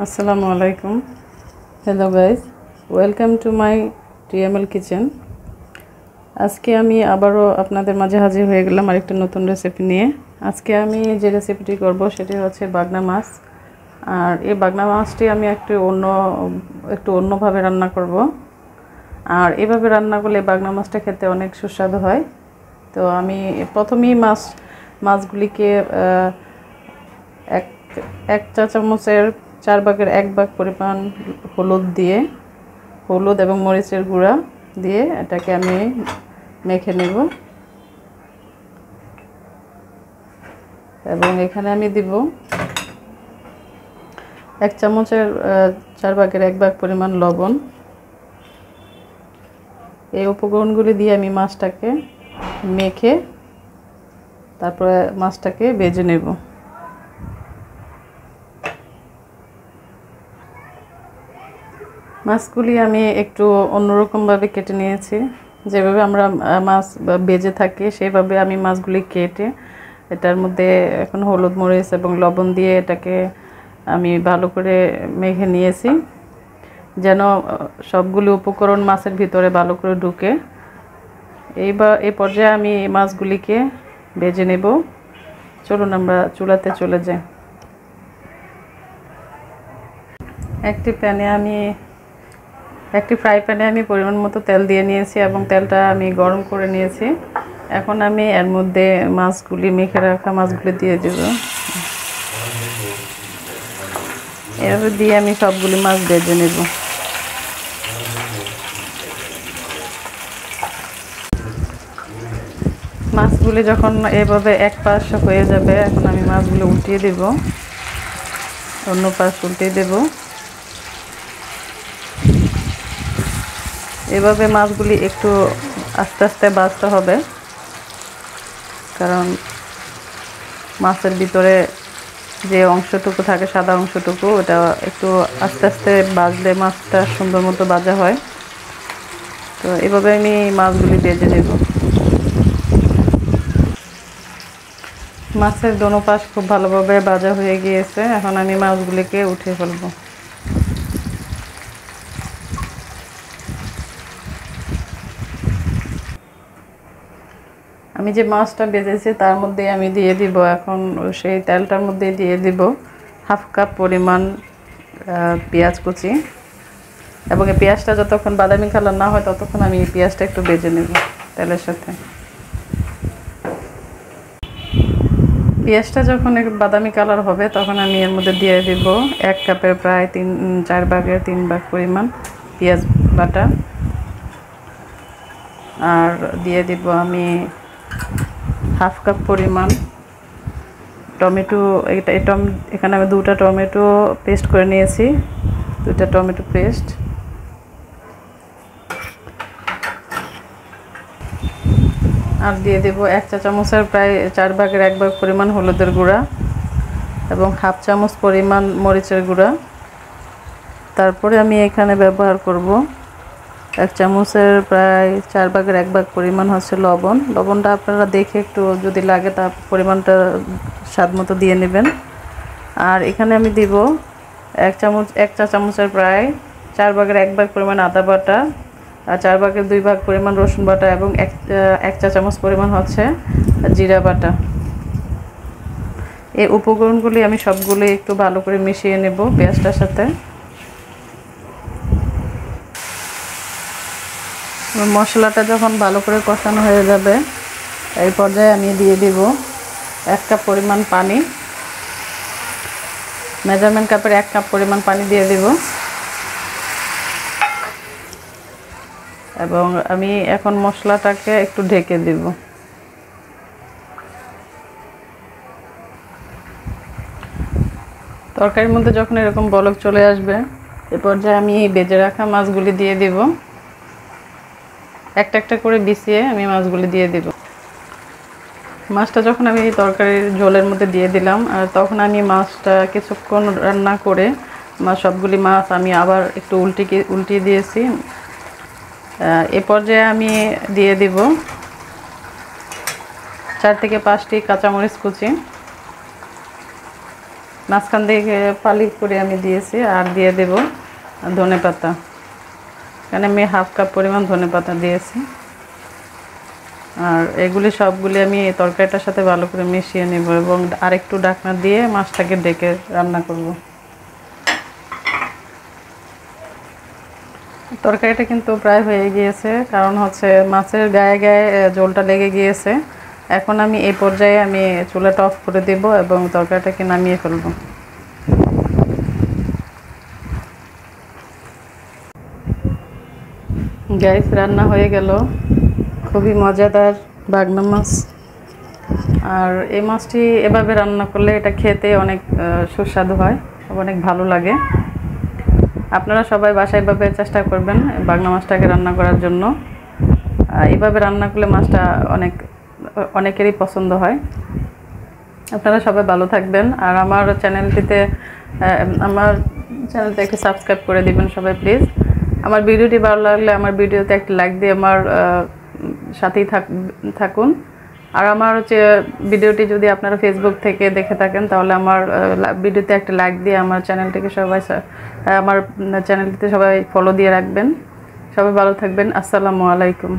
আসসালামু আলাইকুম। Hello guys, welcome to my টিএমএল kitchen. আজকে আমি আবারও আপনাদের মাঝে হাজির হয়ে গেলাম আরেকটা নতুন রেসিপি নিয়ে। আজকে আমি যে রেসিপিটি করব সেটি হচ্ছে বাগনা মাছ। আর এই বাগনা মাছটি আমি একটু অন্যভাবে রান্না করব। আর এভাবে রান্না করলে বাগনা মাছটা খেতে অনেক সুস্বাদু হয়। তো আমি প্রথমেই মাছগুলিকে এক চা চামচের 4 ভাগের 1 ভাগ পরিমাণ হলুদ এবং মরিচের গুঁড়া দিয়ে এটাকে আমি মেখে নেব। এবং এখানে আমি দিব 1 চামচের 4 ভাগের 1 ভাগ পরিমাণ লবণ। এই উপকরণগুলি দিয়ে আমি মাছটাকে মেখে তারপরে মাছটাকে ভেজে নেব। মাছগুলি আমি একটু অন্যরকমভাবে কেটে নিয়েছি। যেভাবে আমরা মাছ ভেজে থাকি সেভাবে আমি মাছগুলি কেটে এটার মধ্যে এখন হলুদ মরিচ এবং লবণ দিয়ে এটাকে আমি ভালো করে মেখে নিয়েছি, যেন সবগুলো উপকরণ মাছের ভিতরে ভালো করে ঢুকে। এই পর্যায়ে আমি মাছগুলিকে ভেজে নেব। চলুন আমরা চুলাতে চলে যাই। একটি ফ্রাই প্যানে আমি পরিমাণ মতো তেল দিয়ে নিয়েছি এবং তেলটা আমি গরম করে নিয়েছি। এখন আমি এর মধ্যে মেখে রাখা মাছগুলি দিয়ে দেব। এভাবে দিয়ে আমি সবগুলি মাছ ভেজে নেব। মাছগুলি যখন এভাবে এক পাশ হয়ে যাবে, এখন আমি মাছগুলো উল্টিয়ে দেব, অন্য পাশ উল্টিয়ে দেব। এভাবে মাছগুলি একটু আস্তে আস্তে ভাজতে হবে, কারণ মাছের ভিতরে যে অংশটুকু থাকে সাদা অংশটুকু, ওটা একটু আস্তে আস্তে ভাজলে মাছটা সুন্দর মতো ভাজা হয়। তো এভাবে আমি মাছগুলি ভেজে নেব। মাছের দোনো পাশ খুব ভালোভাবে ভাজা হয়ে গিয়েছে। এখন আমি মাছগুলিকে উঠিয়ে ফেলব। আমি যে মাছটা ভেজেছি তার মধ্যে আমি দিয়ে দিব, এখন সেই তেলটার মধ্যে দিয়ে দিব 1/2 কাপ পরিমাণ পেঁয়াজ কুচি। এবং এই পেঁয়াজটা যতক্ষণ বাদামি কালার না হয় ততক্ষণ আমি এই পেঁয়াজটা একটু ভেজে নেব তেলের সাথে। পেঁয়াজটা যখন একটু বাদামি কালার হবে তখন আমি এর মধ্যে দিয়ে দিব 1 কাপের প্রায় 4 ভাগের 3 ভাগ পরিমাণ পেঁয়াজ বাটা। আর দিয়ে দিব আমি 1/2 কাপ পরিমাণ টমেটো। এখানে আমি 2টা টমেটো পেস্ট করে নিয়েছি, 2টা টমেটো পেস্ট। আর দিয়ে দেব 1 চা চামচের প্রায় 4 ভাগের 1 ভাগ পরিমাণ হলুদের গুঁড়া এবং 1/2 চামচ পরিমাণ মরিচের গুঁড়া। তারপরে আমি এখানে ব্যবহার করব 1 চামচের প্রায় 4 ভাগের 1 ভাগ পরিমাণ হচ্ছে লবণ। লবণটা আপনারা দেখে একটু যদি লাগে তার পরিমাণটা স্বাদ মতো দিয়ে নেবেন। আর এখানে আমি দিব 1 চা চামচের প্রায় 4 ভাগের 1 ভাগ পরিমাণ আদা বাটা, আর 4 ভাগের 2 ভাগ পরিমাণ রসুন বাটা এবং 1 চা চামচ পরিমাণ হচ্ছে জিরা বাটা। এই উপকরণগুলি আমি সবগুলি একটু ভালো করে মিশিয়ে নেব পেঁয়াজটার সাথে। মশলাটা যখন ভালো করে কষানো হয়ে যাবে এই পর্যায়ে আমি দিয়ে দিব 1 কাপ পরিমাণ পানি। মেজারমেন্ট কাপের 1 কাপ পরিমাণ পানি দিয়ে দিব। এবং আমি এখন মশলাটাকে একটু ঢেকে দিব। তরকারির মধ্যে যখন এরকম বলক চলে আসবে এ পর্যায়ে আমি ভেজে রাখা মাছগুলি দিয়ে দিব। একটা একটা করে বিছিয়ে আমি মাছগুলি দিয়ে দিব। মাছটা যখন আমি তরকারির ঝোলের মধ্যে দিয়ে দিলাম, আর তখন আমি মাছটা কিছুক্ষণ রান্না করে সবগুলি মাছ আমি আবার একটু উল্টিয়ে দিয়েছি। এ পর্যায়ে আমি দিয়ে দিব 4 থেকে 5টি কাঁচামরিচ কুচি। মাঝখান থেকে ফালি করে আমি দিয়েছি। আর দিয়ে দেব ধনেপাতা, এখানে আমি 1/2 কাপ পরিমাণ ধনেপাতা দিয়েছি। আর এগুলি সবগুলি আমি এই তরকারিটার সাথে ভালো করে মিশিয়ে নেব এবং আরেকটু ঢাকনা দিয়ে মাছটাকে ডেকে রান্না করব। তরকারিটা কিন্তু প্রায় হয়ে গিয়েছে, কারণ হচ্ছে মাছের গায়ে গায়ে ঝোলটা লেগে গিয়েছে। এখন আমি এই পর্যায়ে আমি চুলাটা অফ করে দেব এবং তরকারিটাকে নামিয়ে ফেলব। গাইস, রান্না হয়ে গেল। খুবই মজাদার বাগনা মাছ। আর এই মাছটি এভাবে রান্না করলে এটা খেতে অনেক সুস্বাদু হয়, অনেক ভালো লাগে। আপনারা সবাই বাসায় এভাবে চেষ্টা করবেন বাগনা মাছটাকে রান্না করার জন্য। এইভাবে রান্না করলে মাছটা অনেকেরই পছন্দ হয়। আপনারা সবাই ভালো থাকবেন। আর আমার চ্যানেলটা একটু সাবস্ক্রাইব করে দিবেন সবাই প্লিজ। আমার ভিডিওটি ভালো লাগলে আমার ভিডিওতে একটা লাইক দিয়ে আমার সাথেই থাকুন। আর আমার ভিডিওটি যদি আপনারা ফেসবুক থেকে দেখে থাকেন তাহলে আমার ভিডিওতে একটা লাইক দিয়ে আমার চ্যানেলটিতে সবাই ফলো দিয়ে রাখবেন। সবাই ভালো থাকবেন। আসসালামু আলাইকুম।